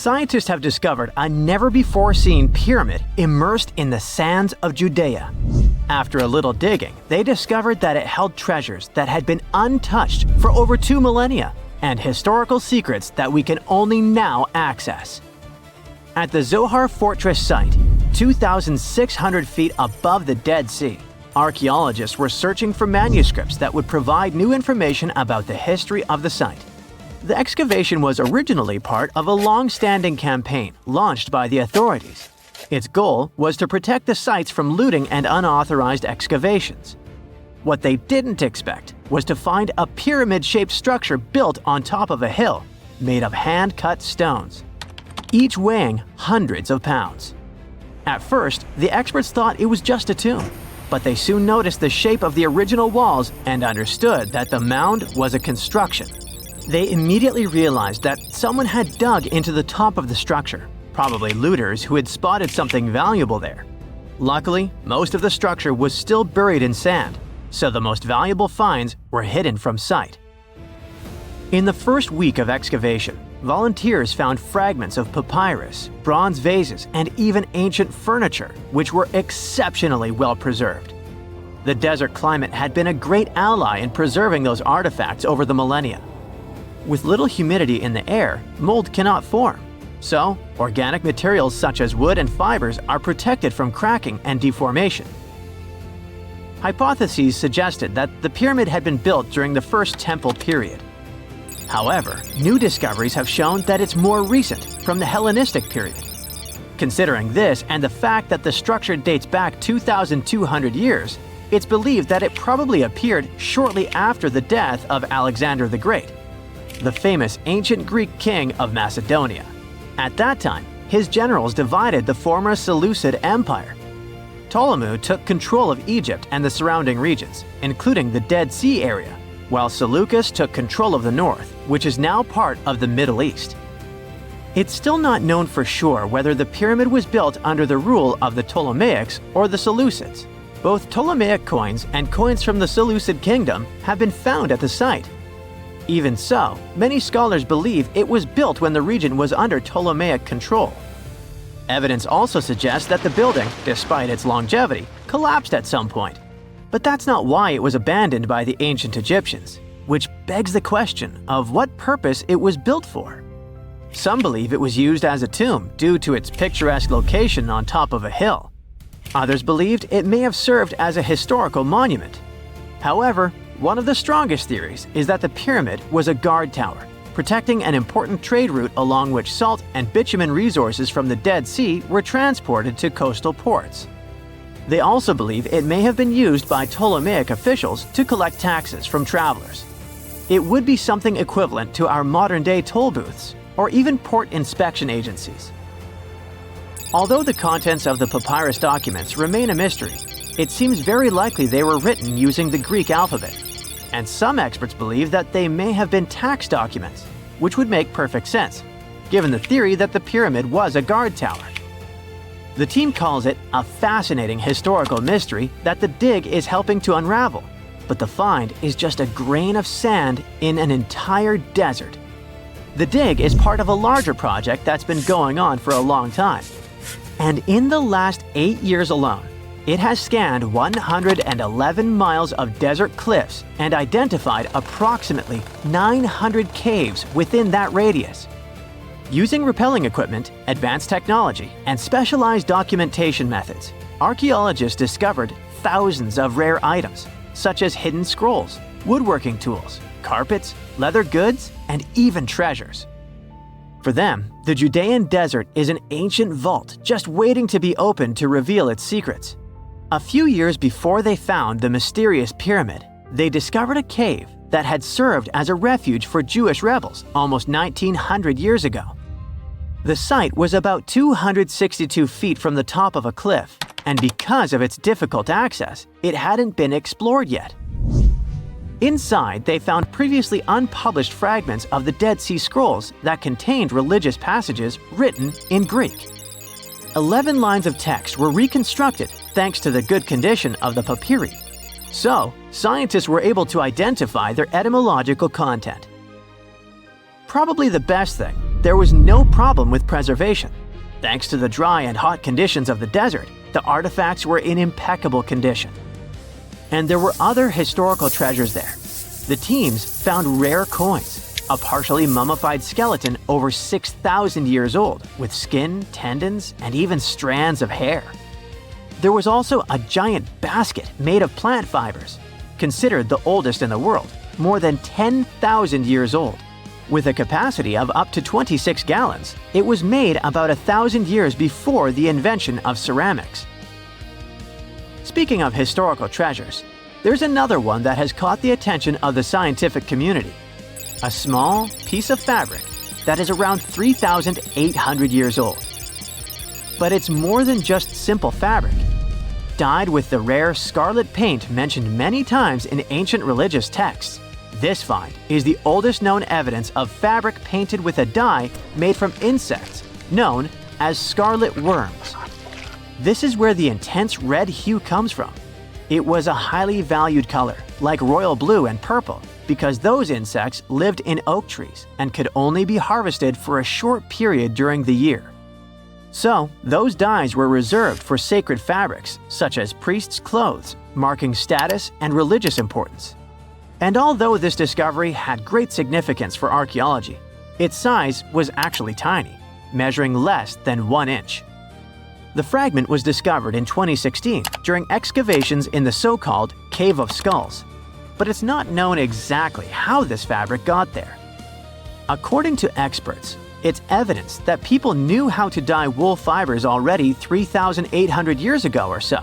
Scientists have discovered a never-before-seen pyramid immersed in the sands of Judea. After a little digging, they discovered that it held treasures that had been untouched for over 2 millennia and historical secrets that we can only now access. At the Zohar Fortress site, 2,600 feet above the Dead Sea, archaeologists were searching for manuscripts that would provide new information about the history of the site. The excavation was originally part of a long-standing campaign launched by the authorities. Its goal was to protect the sites from looting and unauthorized excavations. What they didn't expect was to find a pyramid-shaped structure built on top of a hill, made of hand-cut stones, each weighing hundreds of pounds. At first, the experts thought it was just a tomb, but they soon noticed the shape of the original walls and understood that the mound was a construction. They immediately realized that someone had dug into the top of the structure, probably looters who had spotted something valuable there. Luckily, most of the structure was still buried in sand, so the most valuable finds were hidden from sight. In the first week of excavation, volunteers found fragments of papyrus, bronze vases, and even ancient furniture, which were exceptionally well preserved. The desert climate had been a great ally in preserving those artifacts over the millennia. With little humidity in the air, mold cannot form. So, organic materials such as wood and fibers are protected from cracking and deformation. Hypotheses suggested that the pyramid had been built during the First Temple period. However, new discoveries have shown that it's more recent, from the Hellenistic period. Considering this and the fact that the structure dates back 2,200 years, it's believed that it probably appeared shortly after the death of Alexander the Great, the famous ancient Greek king of Macedonia. At that time, his generals divided the former Seleucid Empire. Ptolemy took control of Egypt and the surrounding regions, including the Dead Sea area, while Seleucus took control of the north, which is now part of the Middle East. It's still not known for sure whether the pyramid was built under the rule of the Ptolemaics or the Seleucids. Both Ptolemaic coins and coins from the Seleucid kingdom have been found at the site. Even so, many scholars believe it was built when the region was under Ptolemaic control. Evidence also suggests that the building, despite its longevity, collapsed at some point. But that's not why it was abandoned by the ancient Egyptians, which begs the question of what purpose it was built for. Some believe it was used as a tomb due to its picturesque location on top of a hill. Others believed it may have served as a historical monument. However, one of the strongest theories is that the pyramid was a guard tower, protecting an important trade route along which salt and bitumen resources from the Dead Sea were transported to coastal ports. They also believe it may have been used by Ptolemaic officials to collect taxes from travelers. It would be something equivalent to our modern-day toll booths, or even port inspection agencies. Although the contents of the papyrus documents remain a mystery, it seems very likely they were written using the Greek alphabet, and some experts believe that they may have been tax documents, which would make perfect sense, given the theory that the pyramid was a guard tower. The team calls it a fascinating historical mystery that the dig is helping to unravel, but the find is just a grain of sand in an entire desert. The dig is part of a larger project that's been going on for a long time, and in the last 8 years alone, it has scanned 111 miles of desert cliffs and identified approximately 900 caves within that radius. Using rappelling equipment, advanced technology, and specialized documentation methods, archaeologists discovered thousands of rare items, such as hidden scrolls, woodworking tools, carpets, leather goods, and even treasures. For them, the Judean desert is an ancient vault just waiting to be opened to reveal its secrets. A few years before they found the mysterious pyramid, they discovered a cave that had served as a refuge for Jewish rebels almost 1,900 years ago. The site was about 262 feet from the top of a cliff, and because of its difficult access, it hadn't been explored yet. Inside, they found previously unpublished fragments of the Dead Sea Scrolls that contained religious passages written in Greek. 11 lines of text were reconstructed thanks to the good condition of the papyri. So, scientists were able to identify their etymological content. Probably the best thing, there was no problem with preservation. Thanks to the dry and hot conditions of the desert, the artifacts were in impeccable condition. And there were other historical treasures there. The teams found rare coins, a partially mummified skeleton over 6,000 years old, with skin, tendons, and even strands of hair. There was also a giant basket made of plant fibers, considered the oldest in the world, more than 10,000 years old. With a capacity of up to 26 gallons, it was made about 1,000 years before the invention of ceramics. Speaking of historical treasures, there's another one that has caught the attention of the scientific community. A small piece of fabric that is around 3,800 years old. But it's more than just simple fabric. Dyed with the rare scarlet paint mentioned many times in ancient religious texts, this find is the oldest known evidence of fabric painted with a dye made from insects, known as scarlet worms. This is where the intense red hue comes from. It was a highly valued color, like royal blue and purple, because those insects lived in oak trees and could only be harvested for a short period during the year. So, those dyes were reserved for sacred fabrics, such as priests' clothes, marking status and religious importance. And although this discovery had great significance for archaeology, its size was actually tiny, measuring less than 1 inch. The fragment was discovered in 2016 during excavations in the so-called Cave of Skulls, but it's not known exactly how this fabric got there. According to experts, it's evidence that people knew how to dye wool fibers already 3,800 years ago or so.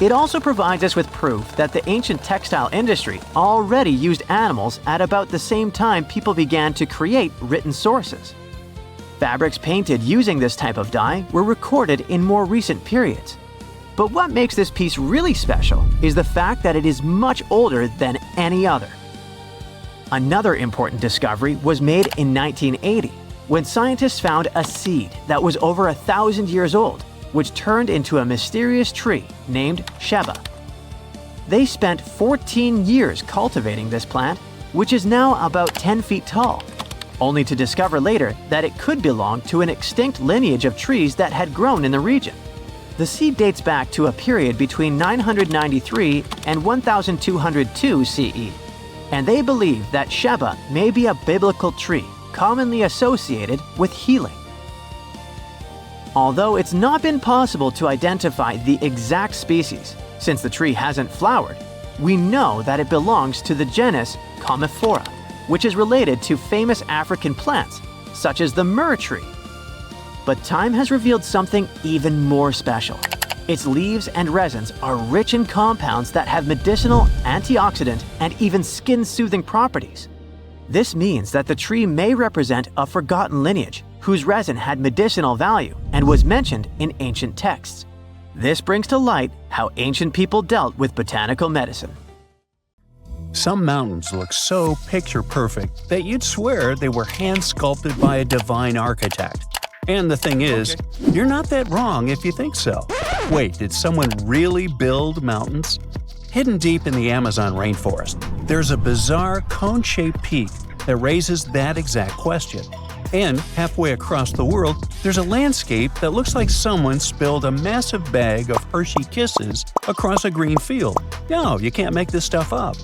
It also provides us with proof that the ancient textile industry already used animals at about the same time people began to create written sources. Fabrics painted using this type of dye were recorded in more recent periods. But what makes this piece really special is the fact that it is much older than any other. Another important discovery was made in 1980, when scientists found a seed that was over 1,000 years old, which turned into a mysterious tree named Sheba. They spent 14 years cultivating this plant, which is now about 10 feet tall, only to discover later that it could belong to an extinct lineage of trees that had grown in the region. The seed dates back to a period between 993 and 1202 CE, and they believe that Sheba may be a biblical tree commonly associated with healing. Although it's not been possible to identify the exact species, since the tree hasn't flowered, we know that it belongs to the genus Commiphora, which is related to famous African plants, such as the myrrh tree. But time has revealed something even more special. Its leaves and resins are rich in compounds that have medicinal, antioxidant, and even skin-soothing properties. This means that the tree may represent a forgotten lineage whose resin had medicinal value and was mentioned in ancient texts. This brings to light how ancient people dealt with botanical medicine. Some mountains look so picture-perfect that you'd swear they were hand-sculpted by a divine architect. And the thing is, you're not that wrong if you think so. Wait, did someone really build mountains? Hidden deep in the Amazon rainforest, there's a bizarre cone-shaped peak that raises that exact question. And halfway across the world, there's a landscape that looks like someone spilled a massive bag of Hershey Kisses across a green field. No, you can't make this stuff up.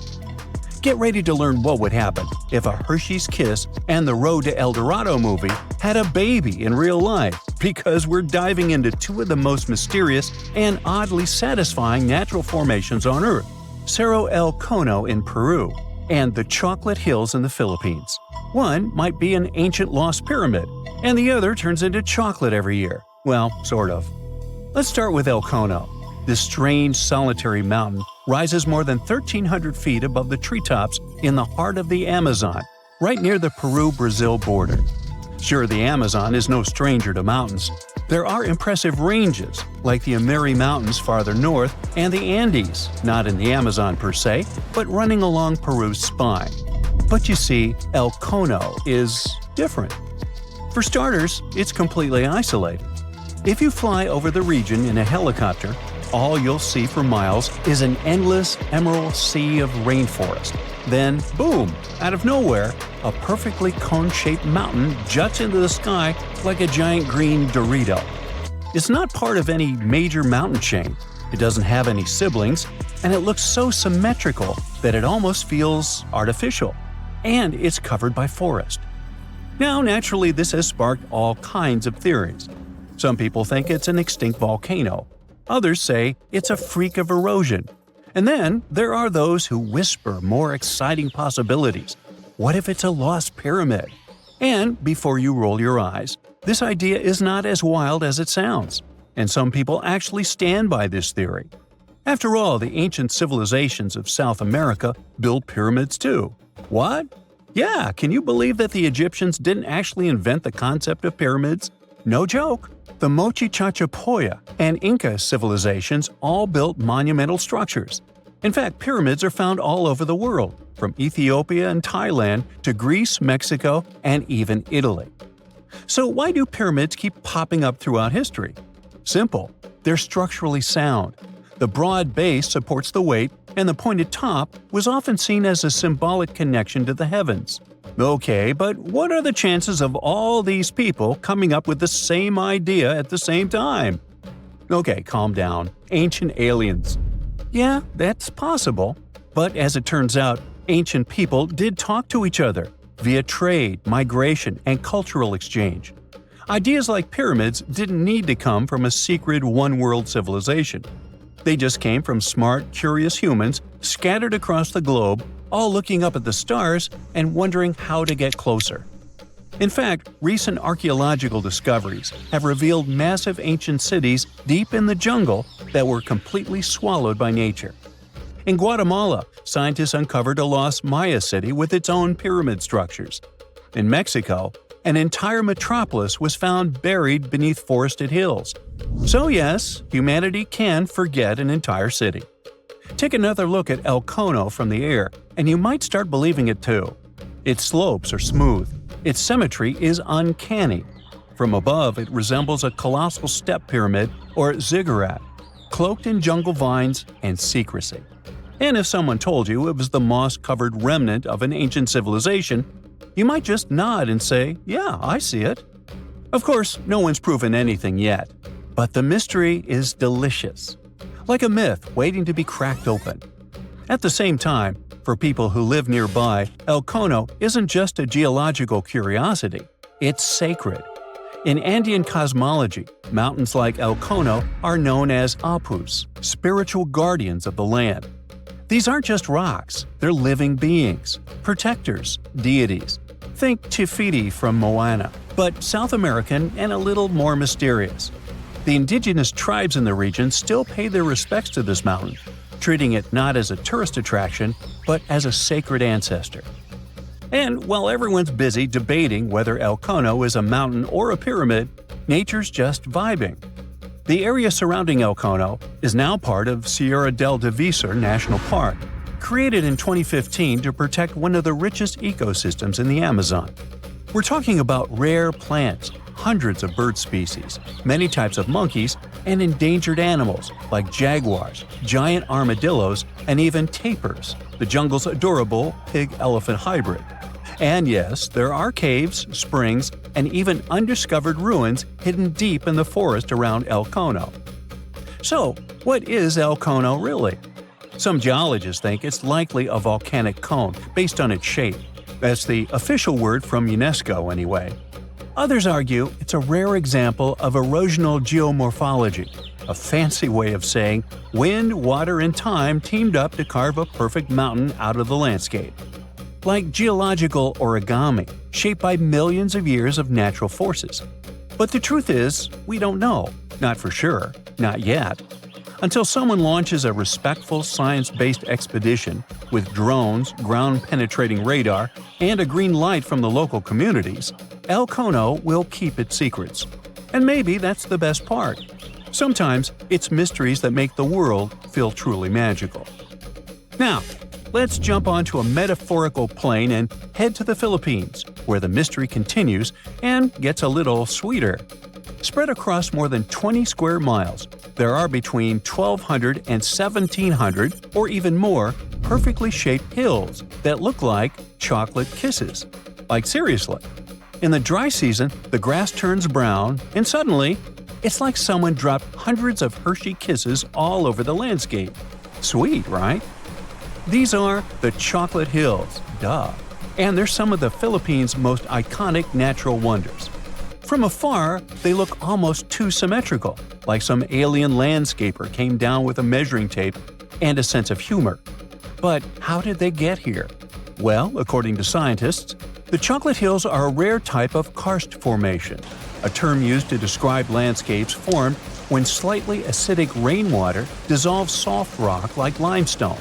Get ready to learn what would happen if a Hershey's Kiss and the Road to El Dorado movie had a baby in real life, because we're diving into two of the most mysterious and oddly satisfying natural formations on Earth, Cerro El Cono in Peru and the Chocolate Hills in the Philippines. One might be an ancient lost pyramid, and the other turns into chocolate every year. Well, sort of. Let's start with El Cono. This strange, solitary mountain rises more than 1,300 feet above the treetops in the heart of the Amazon, right near the Peru-Brazil border. Sure, the Amazon is no stranger to mountains. There are impressive ranges, like the Amiri Mountains farther north and the Andes, not in the Amazon per se, but running along Peru's spine. But you see, El Cono is different. For starters, it's completely isolated. If you fly over the region in a helicopter, all you'll see for miles is an endless emerald sea of rainforest, Then, boom, out of nowhere, a perfectly cone-shaped mountain juts into the sky like a giant green Dorito. It's not part of any major mountain chain, it doesn't have any siblings, and it looks so symmetrical that it almost feels artificial. And it's covered by forest. Now, naturally, this has sparked all kinds of theories. Some people think it's an extinct volcano. Others say it's a freak of erosion. And then there are those who whisper more exciting possibilities. What if it's a lost pyramid? And before you roll your eyes, this idea is not as wild as it sounds. And some people actually stand by this theory. After all, the ancient civilizations of South America built pyramids too. What? Yeah, can you believe that the Egyptians didn't actually invent the concept of pyramids? No joke. The Mochichachapoya and Inca civilizations all built monumental structures. In fact, pyramids are found all over the world, from Ethiopia and Thailand to Greece, Mexico, and even Italy. So why do pyramids keep popping up throughout history? Simple. They're structurally sound. The broad base supports the weight, and the pointed top was often seen as a symbolic connection to the heavens. Okay, but what are the chances of all these people coming up with the same idea at the same time? Okay, calm down. Ancient aliens. Yeah, that's possible. But as it turns out, ancient people did talk to each other via trade, migration, and cultural exchange. Ideas like pyramids didn't need to come from a secret one-world civilization. They just came from smart, curious humans scattered across the globe, all looking up at the stars and wondering how to get closer. In fact, recent archaeological discoveries have revealed massive ancient cities deep in the jungle that were completely swallowed by nature. In Guatemala, scientists uncovered a lost Maya city with its own pyramid structures. In Mexico, an entire metropolis was found buried beneath forested hills. So yes, humanity can forget an entire city. Take another look at El Cono from the air, and you might start believing it too. Its slopes are smooth. Its symmetry is uncanny. From above, it resembles a colossal step pyramid or ziggurat, cloaked in jungle vines and secrecy. And if someone told you it was the moss-covered remnant of an ancient civilization, you might just nod and say, "Yeah, I see it." Of course, no one's proven anything yet. But the mystery is delicious. Like a myth waiting to be cracked open. At the same time, for people who live nearby, El Cono isn't just a geological curiosity, it's sacred. In Andean cosmology, mountains like El Cono are known as apus, spiritual guardians of the land. These aren't just rocks, they're living beings, protectors, deities. Think Tifiti from Moana, but South American and a little more mysterious. The indigenous tribes in the region still pay their respects to this mountain, treating it not as a tourist attraction, but as a sacred ancestor. And while everyone's busy debating whether El Cono is a mountain or a pyramid, nature's just vibing. The area surrounding El Cono is now part of Sierra del Divisor National Park, created in 2015 to protect one of the richest ecosystems in the Amazon. We're talking about rare plants, hundreds of bird species, many types of monkeys, and endangered animals like jaguars, giant armadillos, and even tapirs, the jungle's adorable pig-elephant hybrid. And yes, there are caves, springs, and even undiscovered ruins hidden deep in the forest around El Cono. So, what is El Cono really? Some geologists think it's likely a volcanic cone based on its shape. That's the official word from UNESCO anyway. Others argue it's a rare example of erosional geomorphology, a fancy way of saying wind, water, and time teamed up to carve a perfect mountain out of the landscape. Like geological origami, shaped by millions of years of natural forces. But the truth is, we don't know. Not for sure. Not yet. Until someone launches a respectful science-based expedition with drones, ground-penetrating radar, and a green light from the local communities, El Cono will keep its secrets. And maybe that's the best part. Sometimes it's mysteries that make the world feel truly magical. Now, let's jump onto a metaphorical plane and head to the Philippines, where the mystery continues and gets a little sweeter. Spread across more than 20 square miles, there are between 1,200 and 1,700, or even more, perfectly shaped hills that look like chocolate kisses. Like seriously. In the dry season, the grass turns brown, and suddenly, it's like someone dropped hundreds of Hershey kisses all over the landscape. Sweet, right? These are the Chocolate Hills, duh. And they're some of the Philippines' most iconic natural wonders. From afar, they look almost too symmetrical, like some alien landscaper came down with a measuring tape and a sense of humor. But how did they get here? Well, according to scientists, the Chocolate Hills are a rare type of karst formation, a term used to describe landscapes formed when slightly acidic rainwater dissolves soft rock like limestone.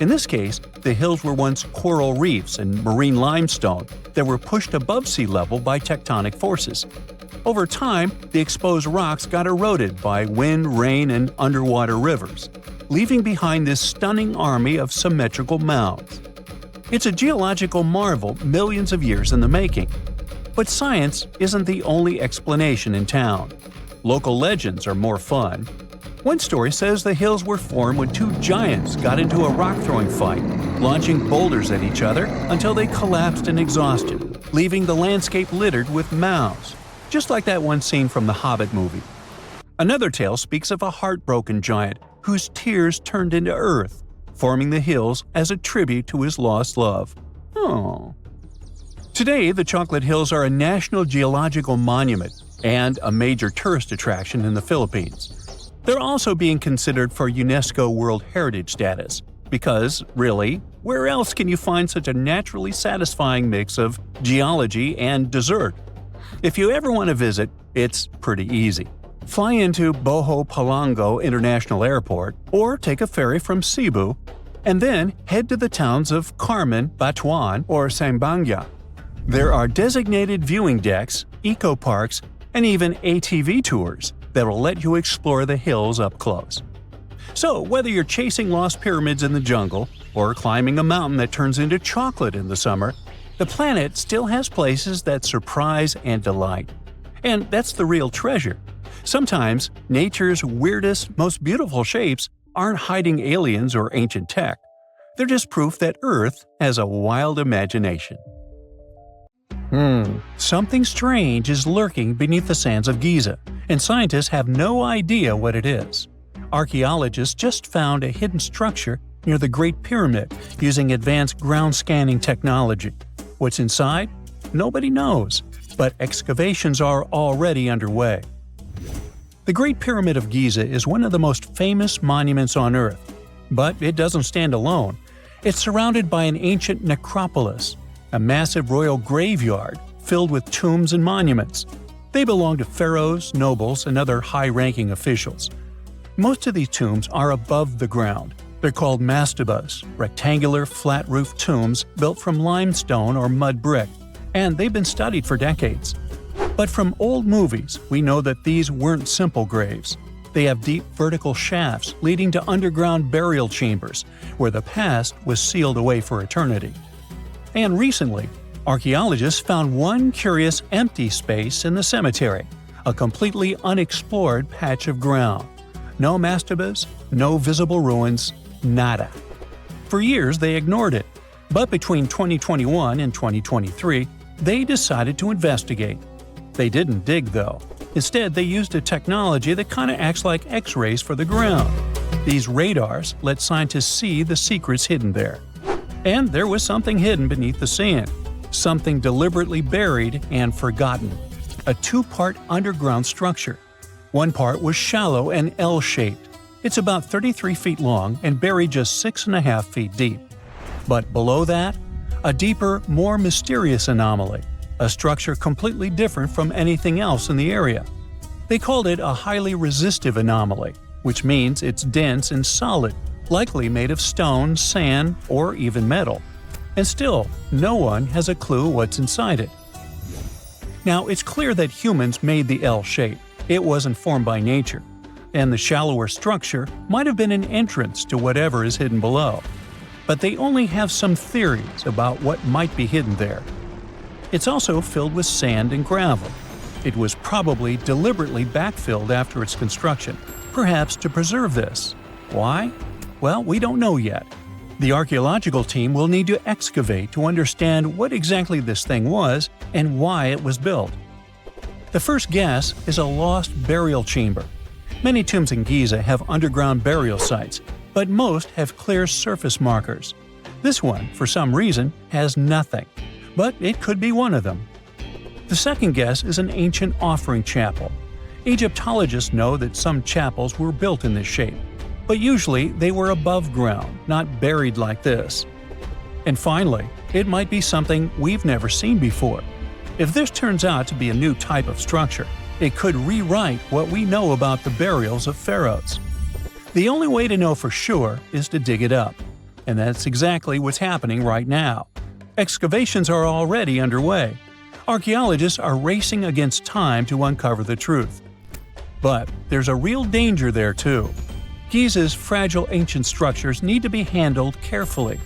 In this case, the hills were once coral reefs and marine limestone that were pushed above sea level by tectonic forces. Over time, the exposed rocks got eroded by wind, rain, and underwater rivers, leaving behind this stunning army of symmetrical mounds. It's a geological marvel millions of years in the making. But science isn't the only explanation in town. Local legends are more fun. One story says the hills were formed when two giants got into a rock-throwing fight, launching boulders at each other until they collapsed in exhaustion, leaving the landscape littered with mounds, just like that one scene from the Hobbit movie. Another tale speaks of a heartbroken giant whose tears turned into earth, forming the hills as a tribute to his lost love. Oh. Today, the Chocolate Hills are a National Geological Monument and a major tourist attraction in the Philippines. They're also being considered for UNESCO World Heritage status, because, really, where else can you find such a naturally satisfying mix of geology and dessert? If you ever want to visit, it's pretty easy. Fly into Boho Palango International Airport or take a ferry from Cebu, and then head to the towns of Carmen, Batuan, or Sambanga. There are designated viewing decks, eco-parks, and even ATV tours that will let you explore the hills up close. So, whether you're chasing lost pyramids in the jungle or climbing a mountain that turns into chocolate in the summer, the planet still has places that surprise and delight. And that's the real treasure. Sometimes, nature's weirdest, most beautiful shapes aren't hiding aliens or ancient tech. They're just proof that Earth has a wild imagination. Something strange is lurking beneath the sands of Giza, and scientists have no idea what it is. Archaeologists just found a hidden structure near the Great Pyramid using advanced ground scanning technology. What's inside? Nobody knows, but excavations are already underway. The Great Pyramid of Giza is one of the most famous monuments on Earth, but it doesn't stand alone. It's surrounded by an ancient necropolis, a massive royal graveyard filled with tombs and monuments. They belong to pharaohs, nobles, and other high-ranking officials. Most of these tombs are above the ground. They're called mastabas, rectangular, flat-roofed tombs built from limestone or mud brick, and they've been studied for decades. But from old movies, we know that these weren't simple graves. They have deep vertical shafts leading to underground burial chambers, where the past was sealed away for eternity. And recently, archaeologists found one curious empty space in the cemetery, a completely unexplored patch of ground. No mastabas, no visible ruins, nada. For years they ignored it, but between 2021 and 2023, they decided to investigate. They didn't dig though. Instead, they used a technology that kind of acts like X-rays for the ground. These radars let scientists see the secrets hidden there. And there was something hidden beneath the sand, something deliberately buried and forgotten. A two-part underground structure. One part was shallow and L-shaped. It's about 33 feet long and buried just 6.5 feet deep. But below that, a deeper, more mysterious anomaly, a structure completely different from anything else in the area. They called it a highly resistive anomaly, which means it's dense and solid, likely made of stone, sand, or even metal. And still, no one has a clue what's inside it. Now, it's clear that humans made the L shape. It wasn't formed by nature. And the shallower structure might have been an entrance to whatever is hidden below. But they only have some theories about what might be hidden there. It's also filled with sand and gravel. It was probably deliberately backfilled after its construction, perhaps to preserve this. Why? Well, we don't know yet. The archaeological team will need to excavate to understand what exactly this thing was and why it was built. The first guess is a lost burial chamber. Many tombs in Giza have underground burial sites, but most have clear surface markers. This one, for some reason, has nothing, but it could be one of them. The second guess is an ancient offering chapel. Egyptologists know that some chapels were built in this shape, but usually they were above ground, not buried like this. And finally, it might be something we've never seen before. If this turns out to be a new type of structure, it could rewrite what we know about the burials of pharaohs. The only way to know for sure is to dig it up, and that's exactly what's happening right now. Excavations are already underway. Archaeologists are racing against time to uncover the truth. But there's a real danger there too. Giza's fragile ancient structures need to be handled carefully.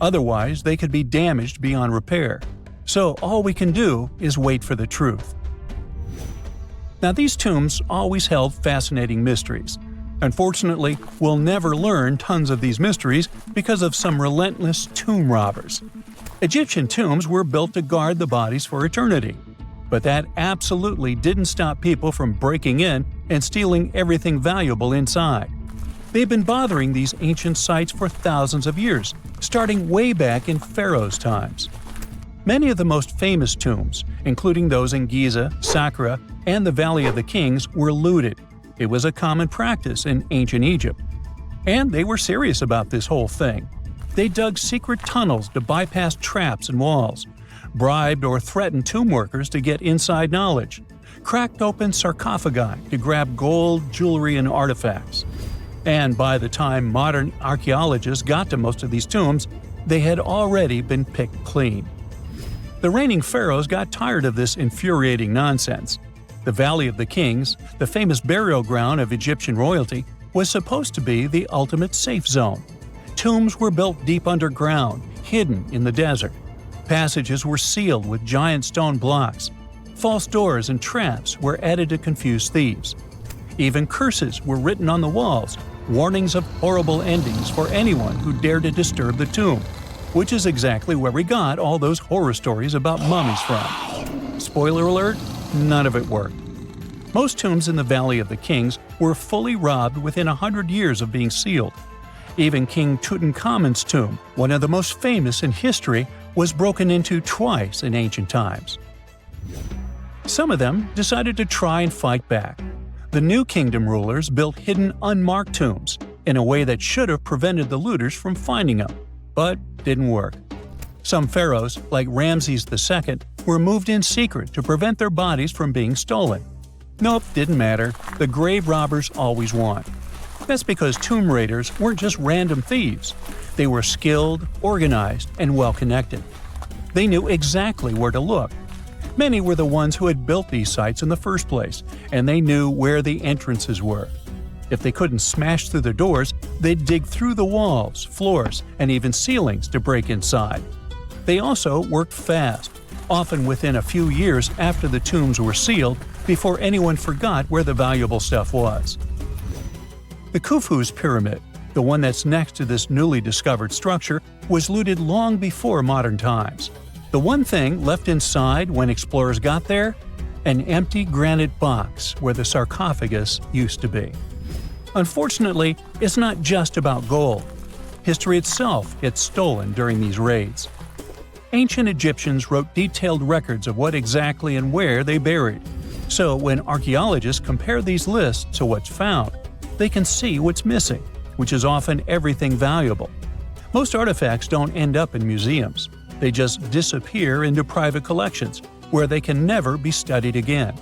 Otherwise, they could be damaged beyond repair. So all we can do is wait for the truth. Now, these tombs always held fascinating mysteries. Unfortunately, we'll never learn tons of these mysteries because of some relentless tomb robbers. Egyptian tombs were built to guard the bodies for eternity. But that absolutely didn't stop people from breaking in and stealing everything valuable inside. They've been bothering these ancient sites for thousands of years, starting way back in Pharaoh's times. Many of the most famous tombs, including those in Giza, Saqqara, and the Valley of the Kings, were looted. It was a common practice in ancient Egypt. And they were serious about this whole thing. They dug secret tunnels to bypass traps and walls, bribed or threatened tomb workers to get inside knowledge, cracked open sarcophagi to grab gold, jewelry, and artifacts. And by the time modern archaeologists got to most of these tombs, they had already been picked clean. The reigning pharaohs got tired of this infuriating nonsense. The Valley of the Kings, the famous burial ground of Egyptian royalty, was supposed to be the ultimate safe zone. Tombs were built deep underground, hidden in the desert. Passages were sealed with giant stone blocks. False doors and traps were added to confuse thieves. Even curses were written on the walls, warnings of horrible endings for anyone who dared to disturb the tomb, which is exactly where we got all those horror stories about mummies from. Spoiler alert, none of it worked. Most tombs in the Valley of the Kings were fully robbed within 100 years of being sealed. Even King Tutankhamun's tomb, one of the most famous in history, was broken into twice in ancient times. Some of them decided to try and fight back. The New Kingdom rulers built hidden unmarked tombs in a way that should have prevented the looters from finding them, but didn't work. Some pharaohs, like Ramses II, were moved in secret to prevent their bodies from being stolen. Nope, didn't matter. The grave robbers always won. That's because tomb raiders weren't just random thieves. They were skilled, organized, and well-connected. They knew exactly where to look. Many were the ones who had built these sites in the first place, and they knew where the entrances were. If they couldn't smash through the doors, they'd dig through the walls, floors, and even ceilings to break inside. They also worked fast, often within a few years after the tombs were sealed, before anyone forgot where the valuable stuff was. The Khufu's pyramid, the one that's next to this newly discovered structure, was looted long before modern times. The one thing left inside when explorers got there? An empty granite box where the sarcophagus used to be. Unfortunately, it's not just about gold. History itself gets stolen during these raids. Ancient Egyptians wrote detailed records of what exactly and where they buried. So when archaeologists compare these lists to what's found, they can see what's missing, which is often everything valuable. Most artifacts don't end up in museums. They just disappear into private collections, where they can never be studied again.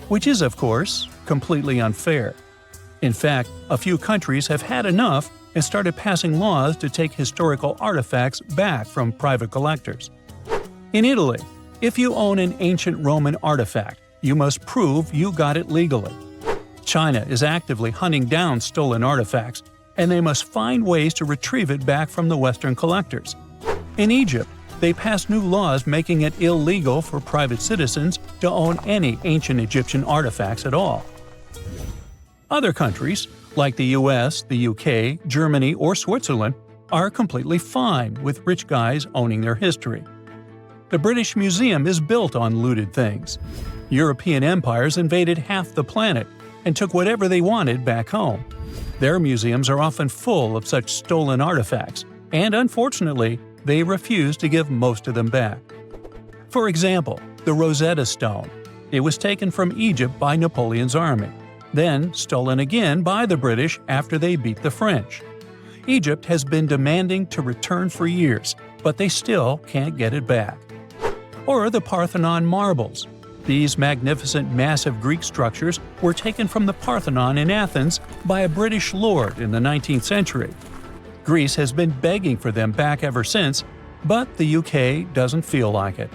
Which is, of course, completely unfair. In fact, a few countries have had enough and started passing laws to take historical artifacts back from private collectors. In Italy, if you own an ancient Roman artifact, you must prove you got it legally. China is actively hunting down stolen artifacts, and they must find ways to retrieve it back from the Western collectors. In Egypt, they passed new laws making it illegal for private citizens to own any ancient Egyptian artifacts at all. Other countries, like the US, the UK, Germany, or Switzerland, are completely fine with rich guys owning their history. The British Museum is built on looted things. European empires invaded half the planet and took whatever they wanted back home. Their museums are often full of such stolen artifacts, and unfortunately, they refuse to give most of them back. For example, the Rosetta Stone. It was taken from Egypt by Napoleon's army, then stolen again by the British after they beat the French. Egypt has been demanding to return for years, but they still can't get it back. Or the Parthenon marbles. These magnificent massive Greek structures were taken from the Parthenon in Athens by a British lord in the 19th century. Greece has been begging for them back ever since, but the UK doesn't feel like it.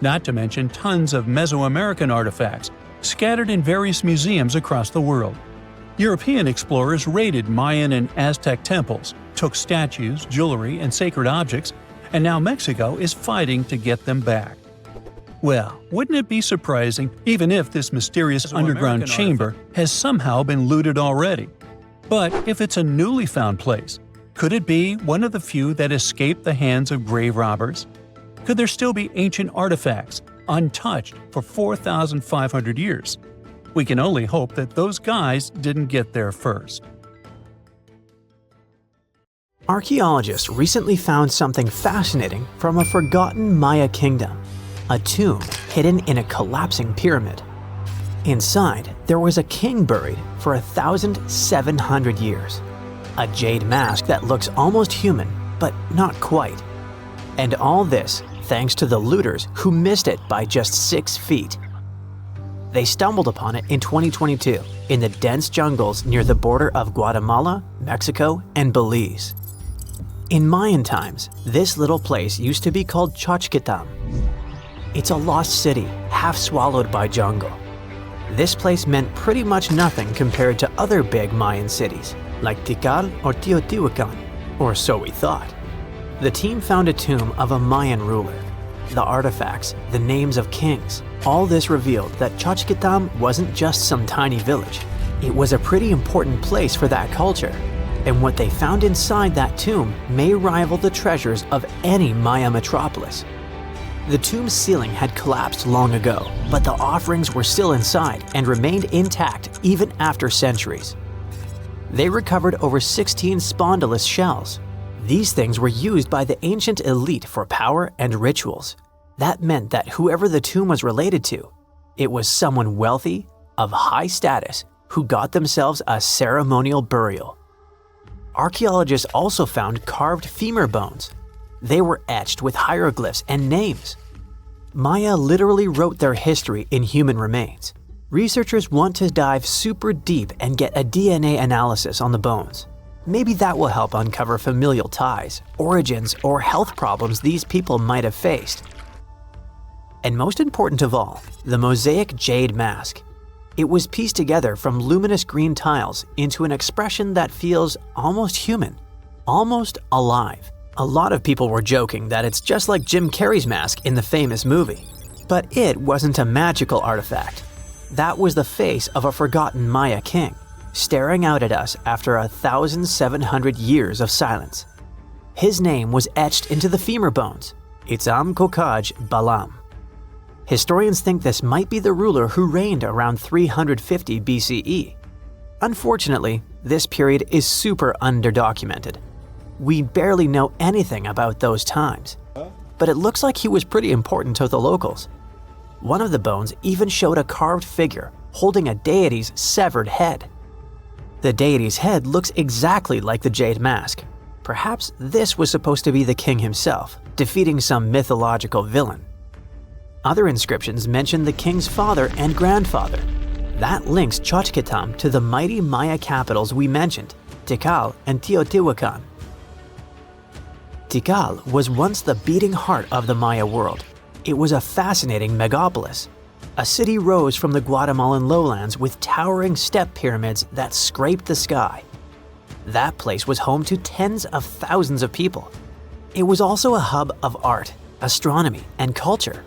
Not to mention tons of Mesoamerican artifacts scattered in various museums across the world. European explorers raided Mayan and Aztec temples, took statues, jewelry, and sacred objects, and now Mexico is fighting to get them back. Well, wouldn't it be surprising even if this mysterious underground chamber has somehow been looted already? But if it's a newly found place, could it be one of the few that escaped the hands of grave robbers? Could there still be ancient artifacts, untouched for 4,500 years? We can only hope that those guys didn't get there first. Archaeologists recently found something fascinating from a forgotten Maya kingdom, a tomb hidden in a collapsing pyramid. Inside, there was a king buried for 1,700 years. A jade mask that looks almost human, but not quite. And all this thanks to the looters who missed it by just 6 feet. They stumbled upon it in 2022 in the dense jungles near the border of Guatemala, Mexico, and Belize. In Mayan times, this little place used to be called Xochitlam. It's a lost city, half swallowed by jungle. This place meant pretty much nothing compared to other big Mayan cities, like Tikal or Teotihuacan, or so we thought. The team found a tomb of a Mayan ruler. The artifacts, the names of kings, all this revealed that Xochitlam wasn't just some tiny village. It was a pretty important place for that culture, and what they found inside that tomb may rival the treasures of any Maya metropolis. The tomb's ceiling had collapsed long ago, but the offerings were still inside and remained intact even after centuries. They recovered over 16 spondylus shells. These things were used by the ancient elite for power and rituals. That meant that whoever the tomb was related to, it was someone wealthy, of high status, who got themselves a ceremonial burial. Archaeologists also found carved femur bones. They were etched with hieroglyphs and names. Maya literally wrote their history in human remains. Researchers want to dive super deep and get a DNA analysis on the bones. Maybe that will help uncover familial ties, origins, or health problems these people might have faced. And most important of all, the mosaic jade mask. It was pieced together from luminous green tiles into an expression that feels almost human, almost alive. A lot of people were joking that it's just like Jim Carrey's mask in the famous movie. But it wasn't a magical artifact. That was the face of a forgotten Maya king, staring out at us after 1,700 years of silence. His name was etched into the femur bones, Itzam Kokaj Balam. Historians think this might be the ruler who reigned around 350 BCE. Unfortunately, this period is super underdocumented. We barely know anything about those times, but it looks like he was pretty important to the locals. One of the bones even showed a carved figure holding a deity's severed head. The deity's head looks exactly like the jade mask. Perhaps this was supposed to be the king himself, defeating some mythological villain. Other inscriptions mention the king's father and grandfather. That links Xochitlam to the mighty Maya capitals we mentioned, Tikal and Teotihuacan. Tikal was once the beating heart of the Maya world. It was a fascinating megapolis. A city rose from the Guatemalan lowlands with towering step pyramids that scraped the sky. That place was home to tens of thousands of people. It was also a hub of art, astronomy, and culture.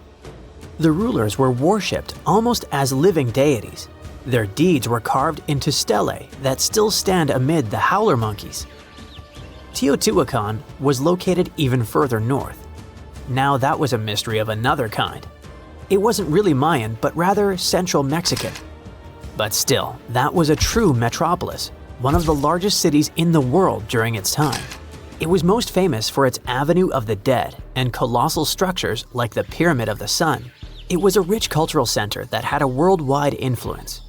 The rulers were worshipped almost as living deities. Their deeds were carved into stelae that still stand amid the howler monkeys. Teotihuacan was located even further north. Now that was a mystery of another kind. It wasn't really Mayan, but rather Central Mexican. But still, that was a true metropolis, one of the largest cities in the world during its time. It was most famous for its Avenue of the Dead and colossal structures like the Pyramid of the Sun. It was a rich cultural center that had a worldwide influence.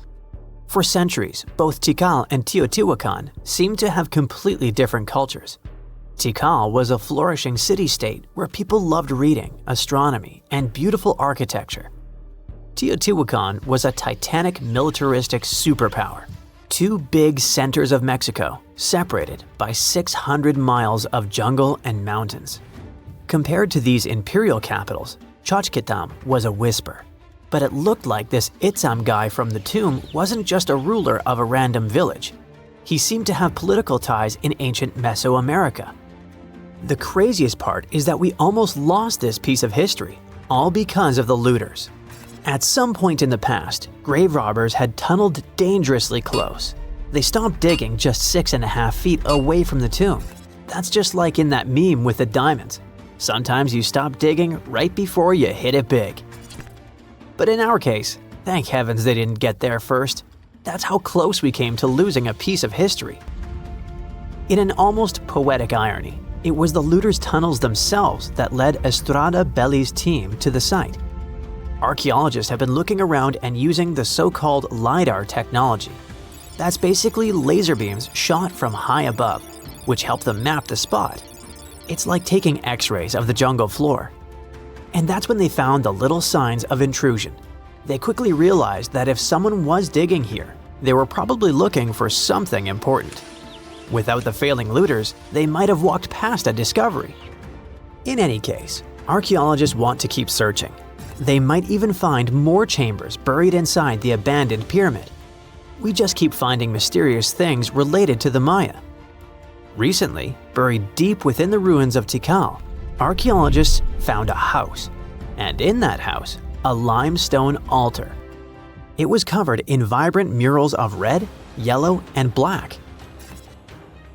For centuries, both Tikal and Teotihuacan seemed to have completely different cultures. Tikal was a flourishing city-state where people loved reading, astronomy, and beautiful architecture. Teotihuacan was a titanic militaristic superpower. Two big centers of Mexico, separated by 600 miles of jungle and mountains. Compared to these imperial capitals, Xochitlam was a whisper. But it looked like this Itzam guy from the tomb wasn't just a ruler of a random village. He seemed to have political ties in ancient Mesoamerica. The craziest part is that we almost lost this piece of history, all because of the looters. At some point in the past, grave robbers had tunneled dangerously close. They stopped digging just 6.5 feet away from the tomb. That's just like in that meme with the diamonds. Sometimes you stop digging right before you hit it big. But in our case, thank heavens they didn't get there first. That's how close we came to losing a piece of history. In an almost poetic irony, it was the looters' tunnels themselves that led Estrada Belli's team to the site. Archaeologists have been looking around and using the so-called LiDAR technology. That's basically laser beams shot from high above, which help them map the spot. It's like taking X-rays of the jungle floor. And that's when they found the little signs of intrusion. They quickly realized that if someone was digging here, they were probably looking for something important. Without the failing looters, they might have walked past a discovery. In any case, archaeologists want to keep searching. They might even find more chambers buried inside the abandoned pyramid. We just keep finding mysterious things related to the Maya. Recently, buried deep within the ruins of Tikal, archaeologists found a house, and in that house, a limestone altar. It was covered in vibrant murals of red, yellow, and black.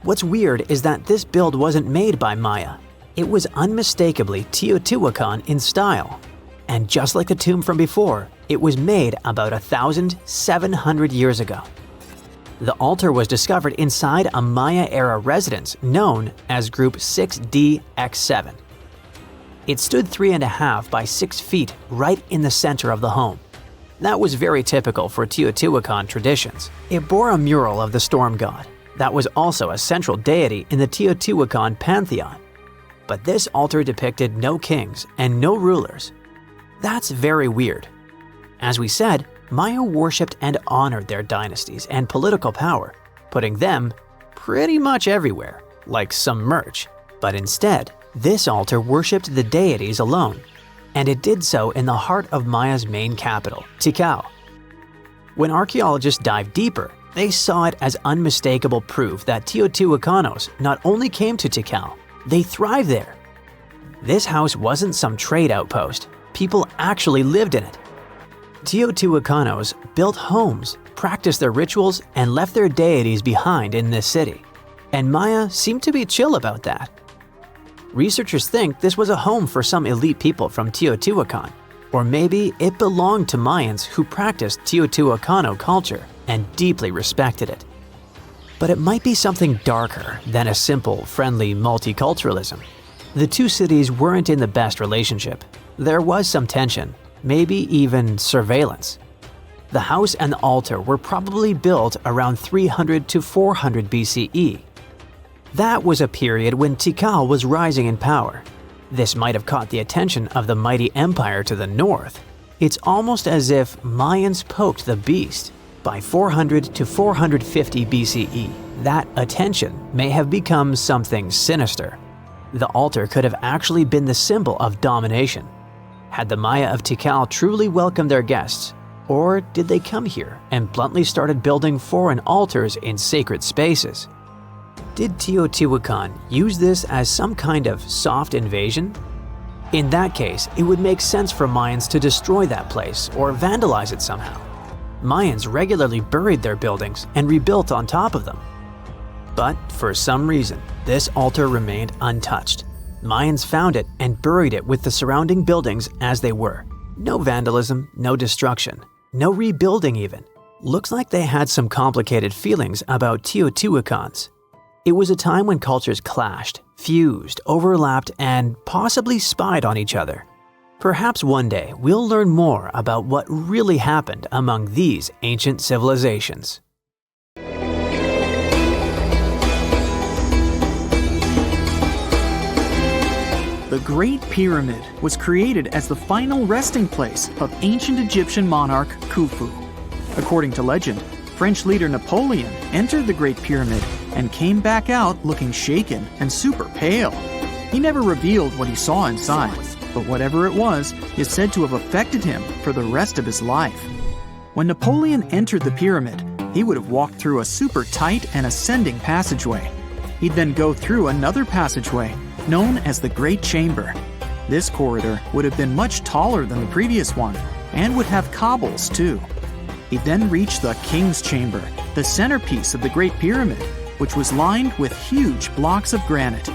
What's weird is that this build wasn't made by Maya. It was unmistakably Teotihuacan in style. And just like the tomb from before, it was made about 1,700 years ago. The altar was discovered inside a Maya-era residence known as Group 6DX7. It stood 3.5 by 6 feet right in the center of the home. That was very typical for Teotihuacan traditions. It bore a mural of the storm god. That was also a central deity in the Teotihuacan pantheon. But this altar depicted no kings and no rulers. That's very weird. As we said, Maya worshipped and honored their dynasties and political power, putting them pretty much everywhere, like some merch. But instead, this altar worshipped the deities alone, and it did so in the heart of Maya's main capital, Tikal. When archaeologists dived deeper, they saw it as unmistakable proof that Teotihuacanos not only came to Tikal, they thrived there. This house wasn't some trade outpost. People actually lived in it. Teotihuacanos built homes, practiced their rituals, and left their deities behind in this city. And Maya seemed to be chill about that. Researchers think this was a home for some elite people from Teotihuacan, or maybe it belonged to Mayans who practiced Teotihuacano culture and deeply respected it. But it might be something darker than a simple, friendly multiculturalism. The two cities weren't in the best relationship. There was some tension, maybe even surveillance. The house and the altar were probably built around 300 to 400 BCE. That was a period when Tikal was rising in power. This might have caught the attention of the mighty empire to the north. It's almost as if Mayans poked the beast. By 400 to 450 BCE, that attention may have become something sinister. The altar could have actually been the symbol of domination. Had the Maya of Tikal truly welcomed their guests, or did they come here and bluntly started building foreign altars in sacred spaces? Did Teotihuacan use this as some kind of soft invasion? In that case, it would make sense for Mayans to destroy that place or vandalize it somehow. Mayans regularly buried their buildings and rebuilt on top of them. But for some reason, this altar remained untouched. Mayans found it and buried it with the surrounding buildings as they were. No vandalism, no destruction, no rebuilding even. Looks like they had some complicated feelings about Teotihuacans. It was a time when cultures clashed, fused, overlapped, and possibly spied on each other. Perhaps one day we'll learn more about what really happened among these ancient civilizations. The Great Pyramid was created as the final resting place of ancient Egyptian monarch Khufu. According to legend, French leader Napoleon entered the Great Pyramid and came back out looking shaken and super pale. He never revealed what he saw inside, but whatever it was is said to have affected him for the rest of his life. When Napoleon entered the pyramid, he would have walked through a super tight and ascending passageway. He'd then go through another passageway, known as the Great Chamber. This corridor would have been much taller than the previous one, and would have cobbles too. He'd then reach the King's Chamber, the centerpiece of the Great Pyramid, which was lined with huge blocks of granite.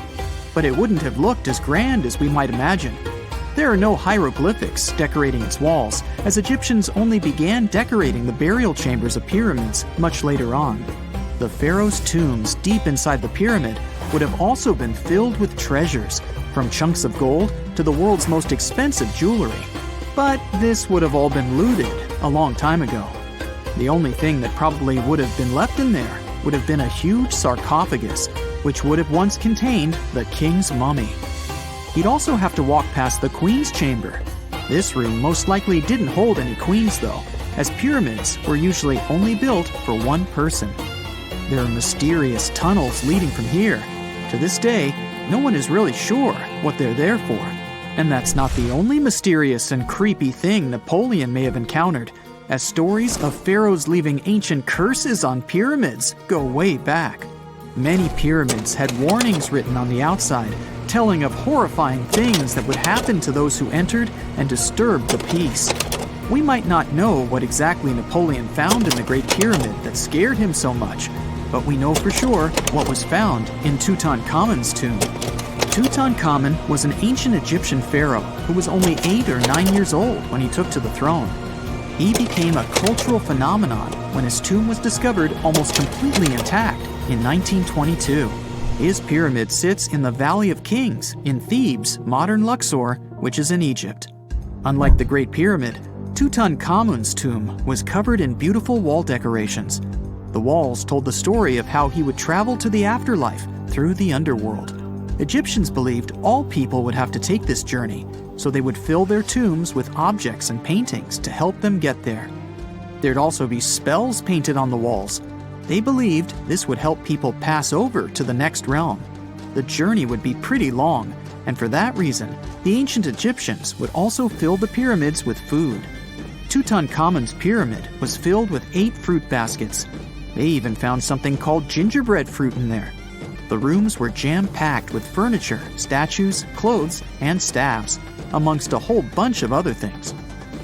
But it wouldn't have looked as grand as we might imagine. There are no hieroglyphics decorating its walls, as Egyptians only began decorating the burial chambers of pyramids much later on. The pharaoh's tombs deep inside the pyramid would have also been filled with treasures, from chunks of gold to the world's most expensive jewelry. But this would have all been looted a long time ago. The only thing that probably would have been left in there would have been a huge sarcophagus, which would have once contained the king's mummy. He'd also have to walk past the queen's chamber. This room most likely didn't hold any queens though, as pyramids were usually only built for one person. There are mysterious tunnels leading from here. To this day, no one is really sure what they're there for. And that's not the only mysterious and creepy thing Napoleon may have encountered, as stories of pharaohs leaving ancient curses on pyramids go way back. Many pyramids had warnings written on the outside, telling of horrifying things that would happen to those who entered and disturbed the peace. We might not know what exactly Napoleon found in the Great Pyramid that scared him so much, but we know for sure what was found in Tutankhamun's tomb. Tutankhamun was an ancient Egyptian pharaoh who was only 8 or 9 years old when he took to the throne. He became a cultural phenomenon when his tomb was discovered almost completely intact in 1922. His pyramid sits in the Valley of Kings in Thebes, modern Luxor, which is in Egypt. Unlike the Great Pyramid, Tutankhamun's tomb was covered in beautiful wall decorations. The walls told the story of how he would travel to the afterlife through the underworld. Egyptians believed all people would have to take this journey, so they would fill their tombs with objects and paintings to help them get there. There'd also be spells painted on the walls. They believed this would help people pass over to the next realm. The journey would be pretty long, and for that reason, the ancient Egyptians would also fill the pyramids with food. Tutankhamun's pyramid was filled with 8 fruit baskets. They even found something called gingerbread fruit in there. The rooms were jam-packed with furniture, statues, clothes, and staffs, amongst a whole bunch of other things.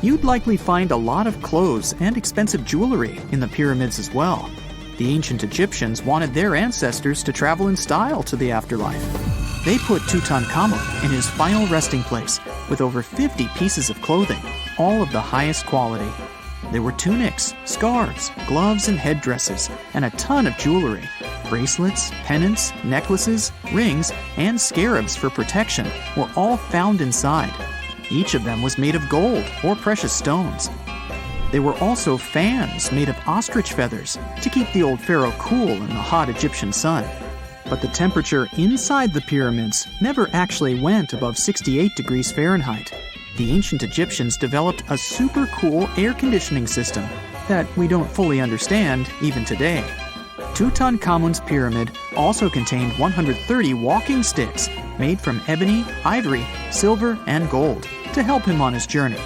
You'd likely find a lot of clothes and expensive jewelry in the pyramids as well. The ancient Egyptians wanted their ancestors to travel in style to the afterlife. They put Tutankhamun in his final resting place with over 50 pieces of clothing, all of the highest quality. There were tunics, scarves, gloves, and headdresses, and a ton of jewelry. Bracelets, pendants, necklaces, rings, and scarabs for protection were all found inside. Each of them was made of gold or precious stones. There were also fans made of ostrich feathers to keep the old pharaoh cool in the hot Egyptian sun. But the temperature inside the pyramids never actually went above 68 degrees Fahrenheit. The ancient Egyptians developed a super cool air conditioning system that we don't fully understand even today. Tutankhamun's pyramid also contained 130 walking sticks made from ebony, ivory, silver, and gold to help him on his journey.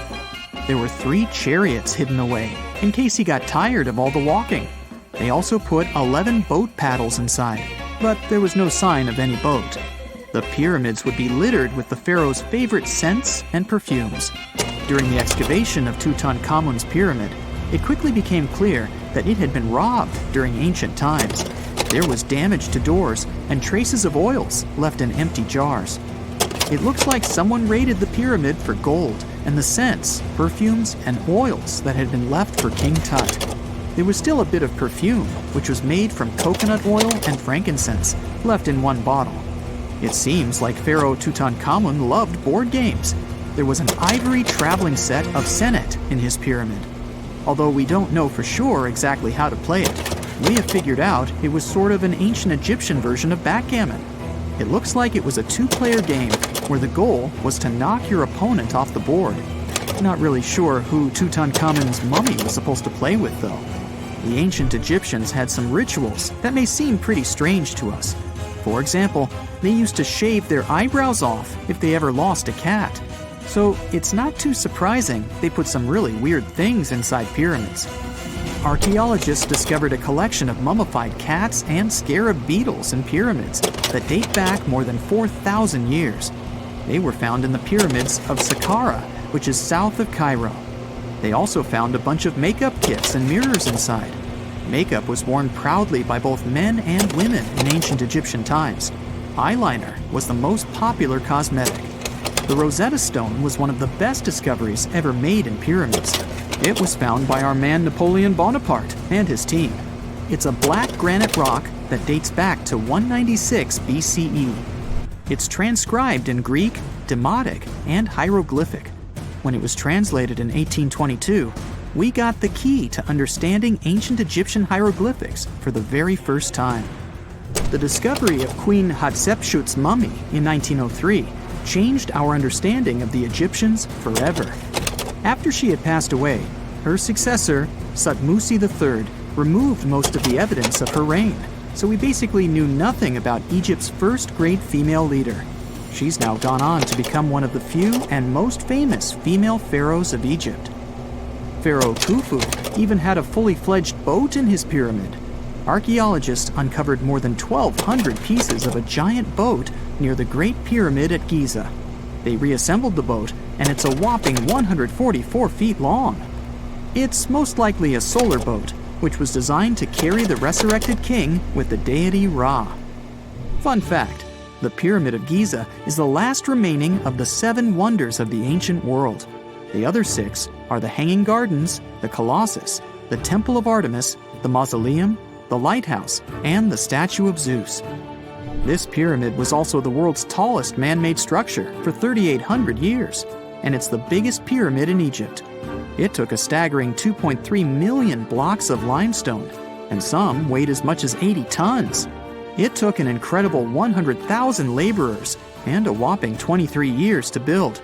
There were 3 chariots hidden away in case he got tired of all the walking. They also put 11 boat paddles inside, but there was no sign of any boat. The pyramids would be littered with the pharaoh's favorite scents and perfumes. During the excavation of Tutankhamun's pyramid, it quickly became clear that it had been robbed during ancient times. There was damage to doors and traces of oils left in empty jars. It looks like someone raided the pyramid for gold and the scents, perfumes, and oils that had been left for King Tut. There was still a bit of perfume, which was made from coconut oil and frankincense, left in one bottle. It seems like Pharaoh Tutankhamun loved board games. There was an ivory traveling set of Senet in his pyramid. Although we don't know for sure exactly how to play it, we have figured out it was sort of an ancient Egyptian version of backgammon. It looks like it was a two-player game where the goal was to knock your opponent off the board. Not really sure who Tutankhamun's mummy was supposed to play with, though. The ancient Egyptians had some rituals that may seem pretty strange to us. For example, they used to shave their eyebrows off if they ever lost a cat. So it's not too surprising they put some really weird things inside pyramids. Archaeologists discovered a collection of mummified cats and scarab beetles in pyramids that date back more than 4,000 years. They were found in the pyramids of Saqqara, which is south of Cairo. They also found a bunch of makeup kits and mirrors inside. Makeup was worn proudly by both men and women in ancient Egyptian times. Eyeliner was the most popular cosmetic. The Rosetta Stone was one of the best discoveries ever made in pyramids. It was found by our man Napoleon Bonaparte and his team. It's a black granite rock that dates back to 196 BCE. It's transcribed in Greek, Demotic, and hieroglyphic. When it was translated in 1822, we got the key to understanding ancient Egyptian hieroglyphics for the very first time. The discovery of Queen Hatshepsut's mummy in 1903 changed our understanding of the Egyptians forever. After she had passed away, her successor, Thutmose III, removed most of the evidence of her reign, so we basically knew nothing about Egypt's first great female leader. She's now gone on to become one of the few and most famous female pharaohs of Egypt. Pharaoh Khufu even had a fully fledged boat in his pyramid. Archaeologists uncovered more than 1,200 pieces of a giant boat near the Great Pyramid at Giza. They reassembled the boat, and it's a whopping 144 feet long. It's most likely a solar boat, which was designed to carry the resurrected king with the deity Ra. Fun fact, the Pyramid of Giza is the last remaining of the 7 wonders of the ancient world. The other 6 are the Hanging Gardens, the Colossus, the Temple of Artemis, the Mausoleum, the Lighthouse, and the Statue of Zeus. This pyramid was also the world's tallest man-made structure for 3,800 years, and it's the biggest pyramid in Egypt. It took a staggering 2.3 million blocks of limestone, and some weighed as much as 80 tons. It took an incredible 100,000 laborers and a whopping 23 years to build.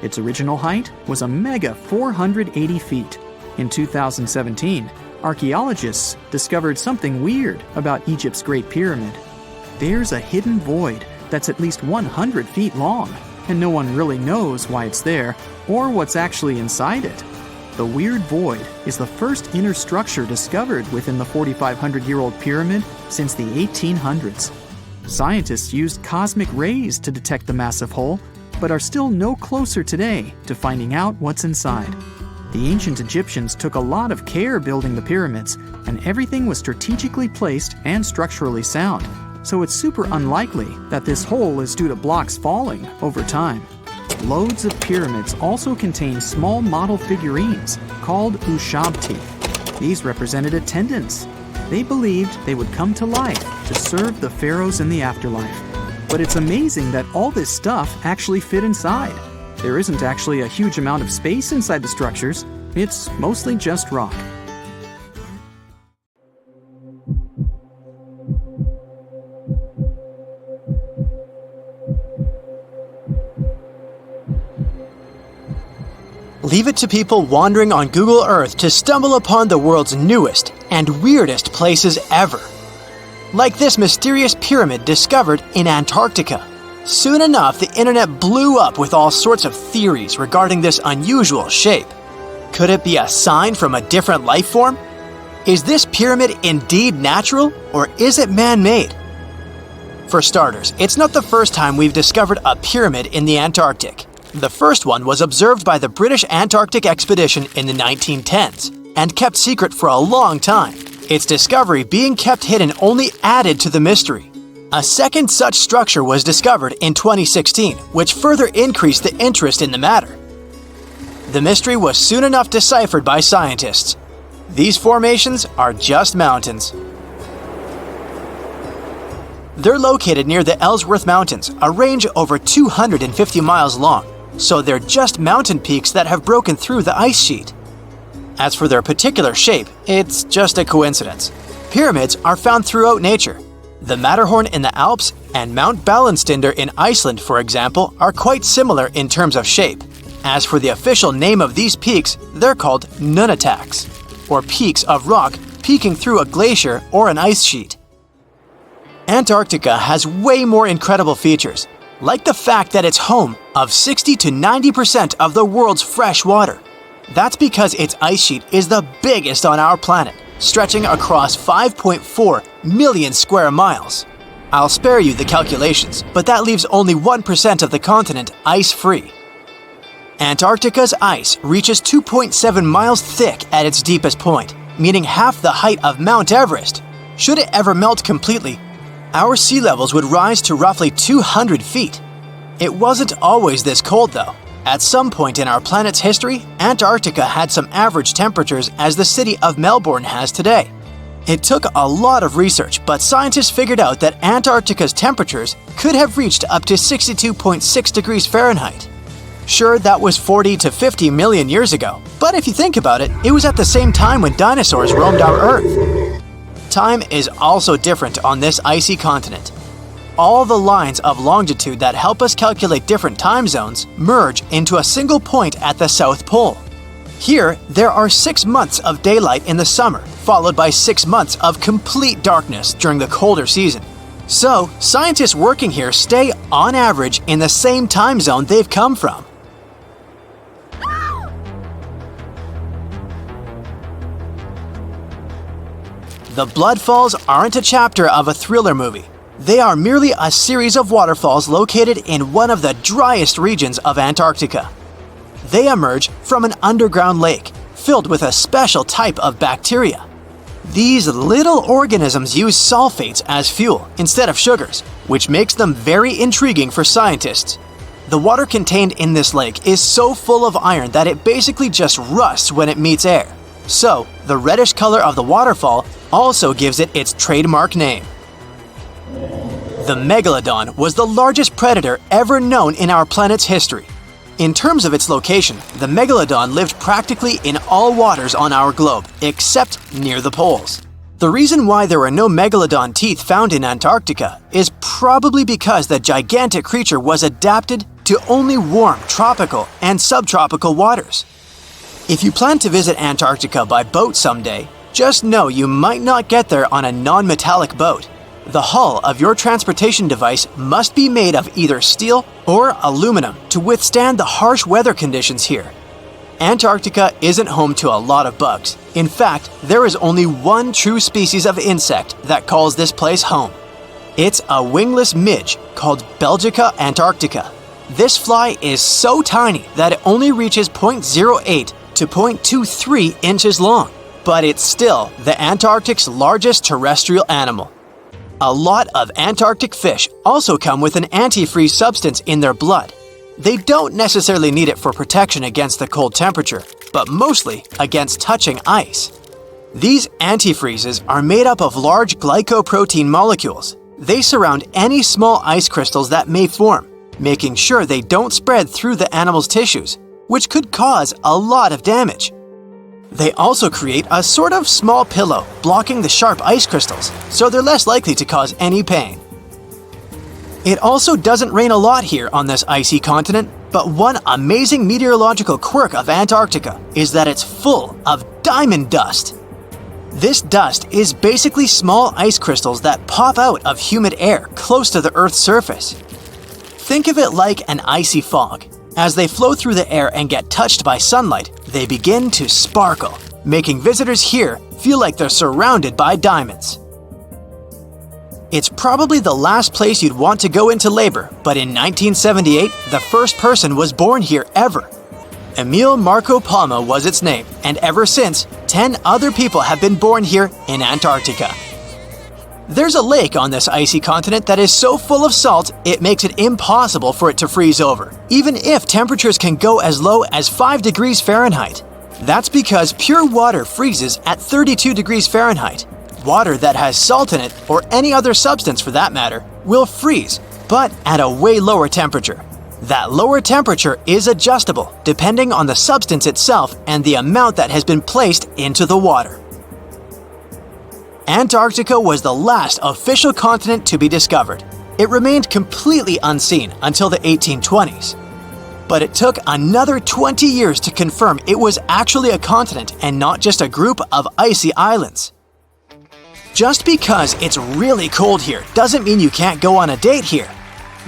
Its original height was a mega 480 feet. In 2017, archaeologists discovered something weird about Egypt's Great Pyramid. There's a hidden void that's at least 100 feet long, and no one really knows why it's there or what's actually inside it. The weird void is the first inner structure discovered within the 4,500-year-old pyramid since the 1800s. Scientists used cosmic rays to detect the massive hole, but are still no closer today to finding out what's inside. The ancient Egyptians took a lot of care building the pyramids, and everything was strategically placed and structurally sound, so it's super unlikely that this hole is due to blocks falling over time. Loads of pyramids also contain small model figurines called ushabti. These represented attendants. They believed they would come to life to serve the pharaohs in the afterlife. But it's amazing that all this stuff actually fit inside. There isn't actually a huge amount of space inside the structures. It's mostly just rock. Leave it to people wandering on Google Earth to stumble upon the world's newest and weirdest places ever. Like this mysterious pyramid discovered in Antarctica. Soon enough, the internet blew up with all sorts of theories regarding this unusual shape. Could it be a sign from a different life form? Is this pyramid indeed natural, or is it man-made? For starters, it's not the first time we've discovered a pyramid in the Antarctic. The first one was observed by the British Antarctic expedition in the 1910s and kept secret for a long time. Its discovery being kept hidden only added to the mystery. A second such structure was discovered in 2016, which further increased the interest in the matter. The mystery was soon enough deciphered by scientists. These formations are just mountains. They're located near the Ellsworth Mountains, a range over 250 miles long, so they're just mountain peaks that have broken through the ice sheet. As for their particular shape, it's just a coincidence. Pyramids are found throughout nature. The Matterhorn in the Alps and Mount Ballenstinder in Iceland, for example, are quite similar in terms of shape. As for the official name of these peaks, they're called nunataks, or peaks of rock peeking through a glacier or an ice sheet. Antarctica has way more incredible features, like the fact that it's home of 60 to 90% of the world's fresh water. That's because its ice sheet is the biggest on our planet, stretching across 5.4 million square miles. I'll spare you the calculations, but that leaves only 1% of the continent ice-free. Antarctica's ice reaches 2.7 miles thick at its deepest point, meaning half the height of Mount Everest. Should it ever melt completely, our sea levels would rise to roughly 200 feet. It wasn't always this cold, though. At some point in our planet's history, Antarctica had some average temperatures as the city of Melbourne has today. It took a lot of research, but scientists figured out that Antarctica's temperatures could have reached up to 62.6 degrees Fahrenheit. Sure, that was 40 to 50 million years ago, but if you think about it, it was at the same time when dinosaurs roamed our Earth. Time is also different on this icy continent. All the lines of longitude that help us calculate different time zones merge into a single point at the South Pole. Here, there are 6 months of daylight in the summer, followed by 6 months of complete darkness during the colder season. So, scientists working here stay, on average, in the same time zone they've come from. The Blood Falls aren't a chapter of a thriller movie. They are merely a series of waterfalls located in one of the driest regions of Antarctica. They emerge from an underground lake filled with a special type of bacteria. These little organisms use sulfates as fuel instead of sugars, which makes them very intriguing for scientists. The water contained in this lake is so full of iron that it basically just rusts when it meets air. So, the reddish color of the waterfall also gives it its trademark name. The megalodon was the largest predator ever known in our planet's history. In terms of its location, the megalodon lived practically in all waters on our globe, except near the poles. The reason why there were no megalodon teeth found in Antarctica is probably because the gigantic creature was adapted to only warm tropical and subtropical waters. If you plan to visit Antarctica by boat someday, just know you might not get there on a non-metallic boat. The hull of your transportation device must be made of either steel or aluminum to withstand the harsh weather conditions here. Antarctica isn't home to a lot of bugs. In fact, there is only one true species of insect that calls this place home. It's a wingless midge called Belgica antarctica. This fly is so tiny that it only reaches 0.08 to 0.23 inches long, but it's still the Antarctic's largest terrestrial animal. A lot of Antarctic fish also come with an antifreeze substance in their blood. They don't necessarily need it for protection against the cold temperature, but mostly against touching ice. These antifreezes are made up of large glycoprotein molecules. They surround any small ice crystals that may form, making sure they don't spread through the animal's tissues, which could cause a lot of damage. They also create a sort of small pillow blocking the sharp ice crystals, so they're less likely to cause any pain. It also doesn't rain a lot here on this icy continent, but one amazing meteorological quirk of Antarctica is that it's full of diamond dust. This dust is basically small ice crystals that pop out of humid air close to the Earth's surface. Think of it like an icy fog. As they flow through the air and get touched by sunlight, they begin to sparkle, making visitors here feel like they're surrounded by diamonds. It's probably the last place you'd want to go into labor, but in 1978, the first person was born here ever. Emil Marco Palma was its name, and ever since, 10 other people have been born here in Antarctica. There's a lake on this icy continent that is so full of salt, it makes it impossible for it to freeze over, even if temperatures can go as low as 5 degrees Fahrenheit. That's because pure water freezes at 32 degrees Fahrenheit. Water that has salt in it, or any other substance for that matter, will freeze, but at a way lower temperature. That lower temperature is adjustable depending on the substance itself and the amount that has been placed into the water. Antarctica was the last official continent to be discovered. It remained completely unseen until the 1820s. But it took another 20 years to confirm it was actually a continent and not just a group of icy islands. Just because it's really cold here doesn't mean you can't go on a date here.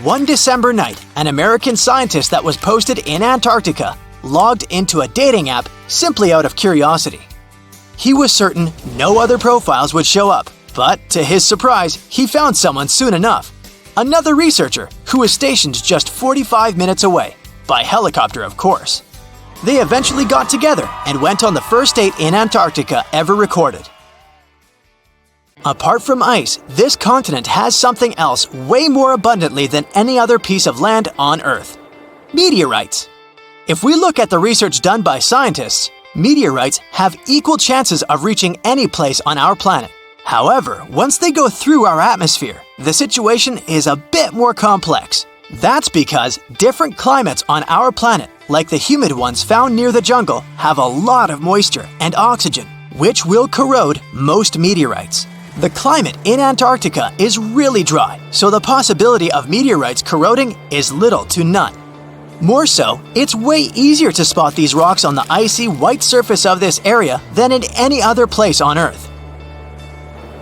One December night, an American scientist that was posted in Antarctica logged into a dating app simply out of curiosity. He was certain no other profiles would show up, but to his surprise, he found someone soon enough. Another researcher who was stationed just 45 minutes away, by helicopter of course. They eventually got together and went on the first date in Antarctica ever recorded. Apart from ice, this continent has something else way more abundantly than any other piece of land on Earth: meteorites. If we look at the research done by scientists, meteorites have equal chances of reaching any place on our planet. However, once they go through our atmosphere, the situation is a bit more complex. That's because different climates on our planet, like the humid ones found near the jungle, have a lot of moisture and oxygen, which will corrode most meteorites. The climate in Antarctica is really dry, so the possibility of meteorites corroding is little to none. More so, it's way easier to spot these rocks on the icy white surface of this area than in any other place on Earth.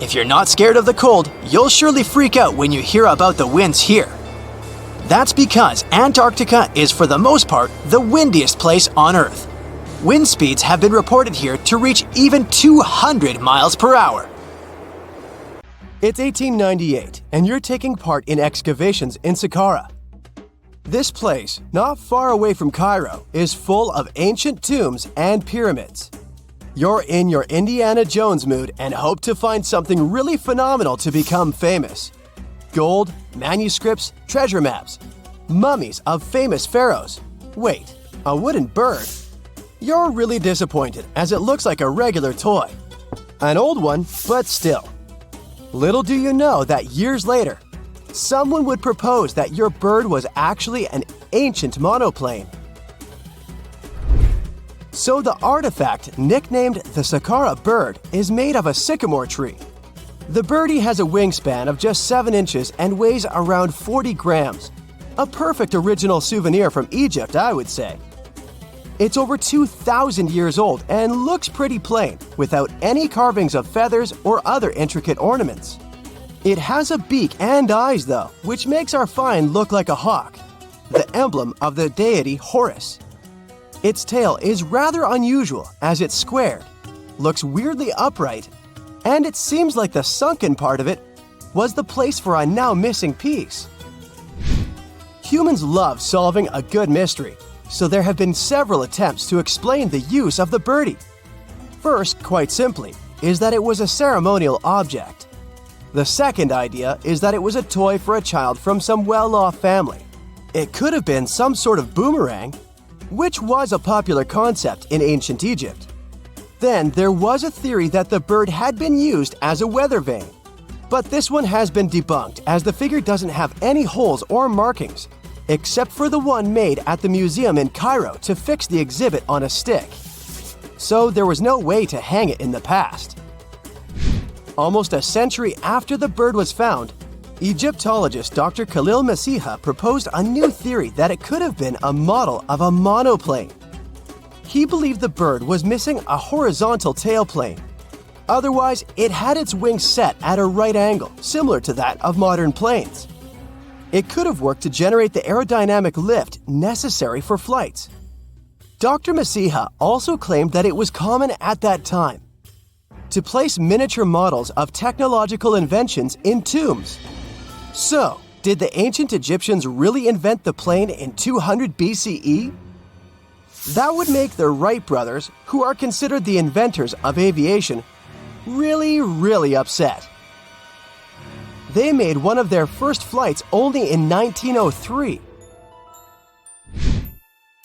If you're not scared of the cold, you'll surely freak out when you hear about the winds here. That's because Antarctica is for the most part the windiest place on Earth. Wind speeds have been reported here to reach even 200 miles per hour. It's 1898, and you're taking part in excavations in Saqqara. This place, not far away from Cairo, is full of ancient tombs and pyramids. You're in your Indiana Jones mood and hope to find something really phenomenal to become famous. Gold, manuscripts, treasure maps, mummies of famous pharaohs. Wait, a wooden bird? You're really disappointed as it looks like a regular toy. An old one, but still. Little do you know that years later, someone would propose that your bird was actually an ancient monoplane. So the artifact, nicknamed the Saqqara bird, is made of a sycamore tree. The birdie has a wingspan of just 7 inches and weighs around 40 grams. A perfect original souvenir from Egypt, I would say. It's over 2,000 years old and looks pretty plain, without any carvings of feathers or other intricate ornaments. It has a beak and eyes though, which makes our find look like a hawk, the emblem of the deity Horus. Its tail is rather unusual as it's squared, looks weirdly upright, and it seems like the sunken part of it was the place for a now missing piece. Humans love solving a good mystery, so there have been several attempts to explain the use of the birdie. First, quite simply, is that it was a ceremonial object. The second idea is that it was a toy for a child from some well-off family. It could have been some sort of boomerang, which was a popular concept in ancient Egypt. Then there was a theory that the bird had been used as a weather vane. But this one has been debunked as the figure doesn't have any holes or markings, except for the one made at the museum in Cairo to fix the exhibit on a stick. So there was no way to hang it in the past. Almost a century after the bird was found, Egyptologist Dr. Khalil Masiha proposed a new theory that it could have been a model of a monoplane. He believed the bird was missing a horizontal tailplane. Otherwise, it had its wings set at a right angle, similar to that of modern planes. It could have worked to generate the aerodynamic lift necessary for flights. Dr. Masiha also claimed that it was common at that time to place miniature models of technological inventions in tombs. So, did the ancient Egyptians really invent the plane in 200 BCE? That would make the Wright brothers, who are considered the inventors of aviation, really upset. They made one of their first flights only in 1903.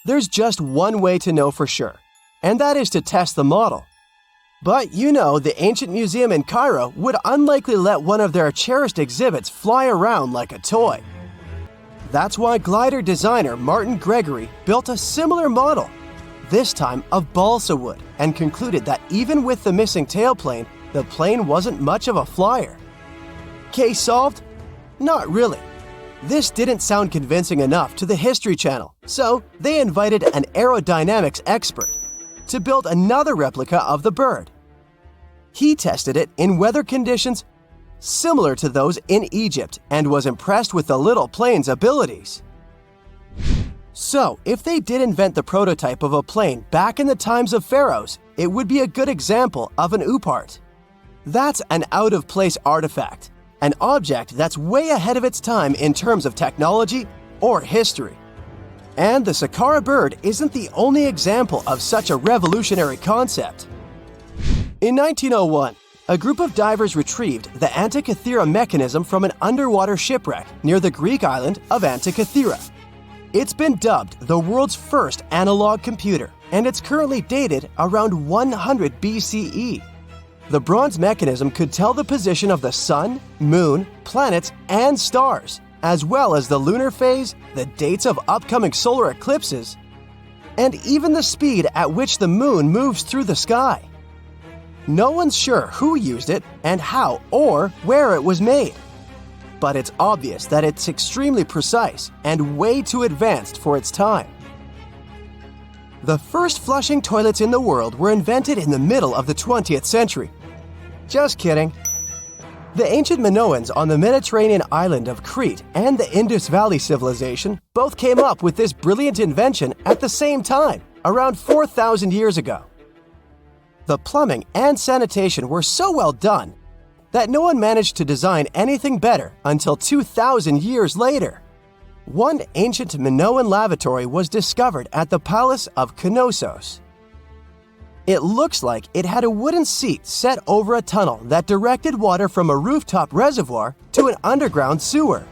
There's just one way to know for sure, and that is to test the model. But you know, the ancient museum in Cairo would unlikely let one of their cherished exhibits fly around like a toy. That's why glider designer Martin Gregory built a similar model, this time of balsa wood, and concluded that even with the missing tailplane, the plane wasn't much of a flyer. Case solved? Not really. This didn't sound convincing enough to the History Channel, so they invited an aerodynamics expert to build another replica of the bird. He tested it in weather conditions similar to those in Egypt and was impressed with the little plane's abilities. So, if they did invent the prototype of a plane back in the times of pharaohs, it would be a good example of an oupart. That's an out-of-place artifact, an object that's way ahead of its time in terms of technology or history. And the Saqqara bird isn't the only example of such a revolutionary concept. In 1901, a group of divers retrieved the Antikythera mechanism from an underwater shipwreck near the Greek island of Antikythera. It's been dubbed the world's first analog computer, and it's currently dated around 100 BCE. The bronze mechanism could tell the position of the sun, moon, planets, and stars, as well as the lunar phase, the dates of upcoming solar eclipses, and even the speed at which the moon moves through the sky. No one's sure who used it and how or where it was made. But it's obvious that it's extremely precise and way too advanced for its time. The first flushing toilets in the world were invented in the middle of the 20th century. Just kidding. The ancient Minoans on the Mediterranean island of Crete and the Indus Valley civilization both came up with this brilliant invention at the same time, around 4,000 years ago. The plumbing and sanitation were so well done that no one managed to design anything better until 2,000 years later. One ancient Minoan lavatory was discovered at the Palace of Knossos. It looks like it had a wooden seat set over a tunnel that directed water from a rooftop reservoir to an underground sewer.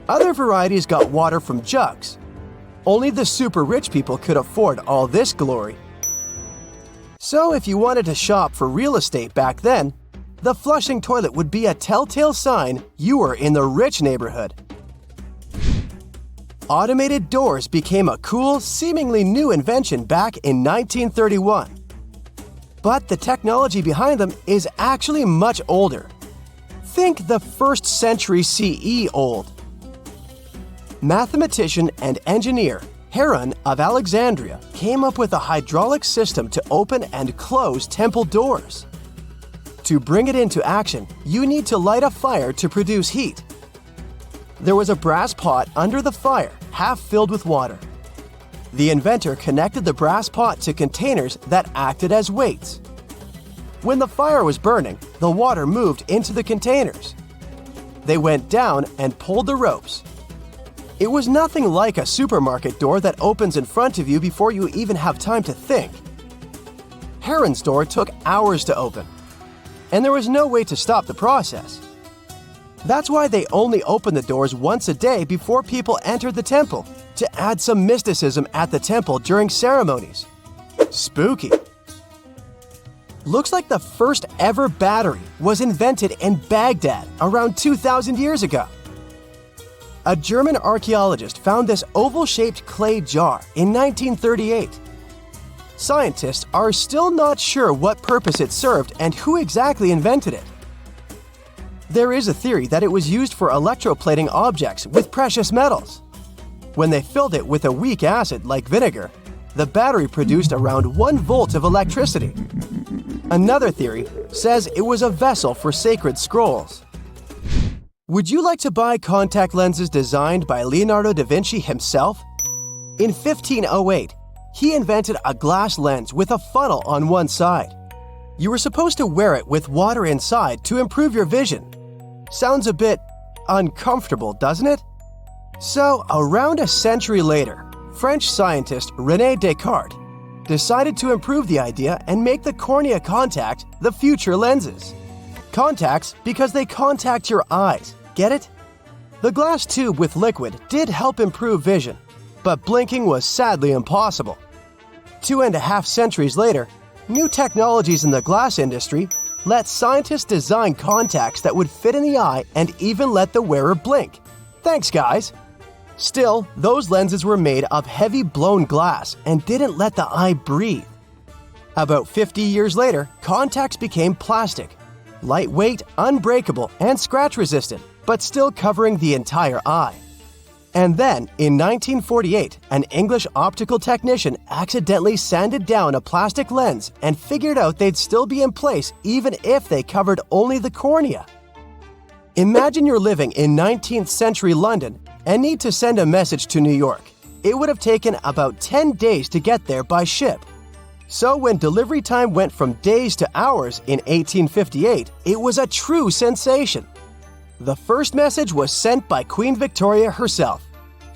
Other varieties got water from jugs. Only the super rich people could afford all this glory. So if you wanted to shop for real estate back then, the flushing toilet would be a telltale sign you were in the rich neighborhood. Automated doors became a cool, seemingly new invention back in 1931. But the technology behind them is actually much older. Think the 1st century CE old. Mathematician and engineer Heron of Alexandria came up with a hydraulic system to open and close temple doors. To bring it into action, you need to light a fire to produce heat. There was a brass pot under the fire, half filled with water. The inventor connected the brass pot to containers that acted as weights. When the fire was burning, the water moved into the containers. They went down and pulled the ropes. It was nothing like a supermarket door that opens in front of you before you even have time to think. Heron's door took hours to open, and there was no way to stop the process. That's why they only opened the doors once a day before people entered the temple, to add some mysticism at the temple during ceremonies. Spooky. Looks like the first ever battery was invented in Baghdad around 2,000 years ago. A German archaeologist found this oval-shaped clay jar in 1938. Scientists are still not sure what purpose it served and who exactly invented it. There is a theory that it was used for electroplating objects with precious metals. When they filled it with a weak acid like vinegar, the battery produced around 1 volt of electricity. Another theory says it was a vessel for sacred scrolls. Would you like to buy contact lenses designed by Leonardo da Vinci himself? In 1508, he invented a glass lens with a funnel on one side. You were supposed to wear it with water inside to improve your vision. Sounds a bit uncomfortable, doesn't it? So, around a century later, French scientist René Descartes decided to improve the idea and make the cornea contact the future lenses. Contacts because they contact your eyes, get it? The glass tube with liquid did help improve vision, but blinking was sadly impossible. 2.5 centuries later, new technologies in the glass industry let scientists design contacts that would fit in the eye and even let the wearer blink. Thanks, guys! Still, those lenses were made of heavy blown glass and didn't let the eye breathe. About 50 years later, contacts became plastic, lightweight, unbreakable, and scratch-resistant, but still covering the entire eye. And then, in 1948, an English optical technician accidentally sanded down a plastic lens and figured out they'd still be in place even if they covered only the cornea. Imagine you're living in 19th century London and need to send a message to New York. It would have taken about 10 days to get there by ship. So when delivery time went from days to hours in 1858, it was a true sensation. The first message was sent by Queen Victoria herself.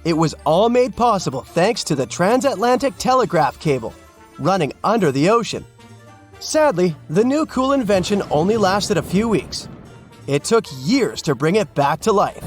It was all made possible thanks to the transatlantic telegraph cable, running under the ocean. Sadly, the new cool invention only lasted a few weeks. It took years to bring it back to life.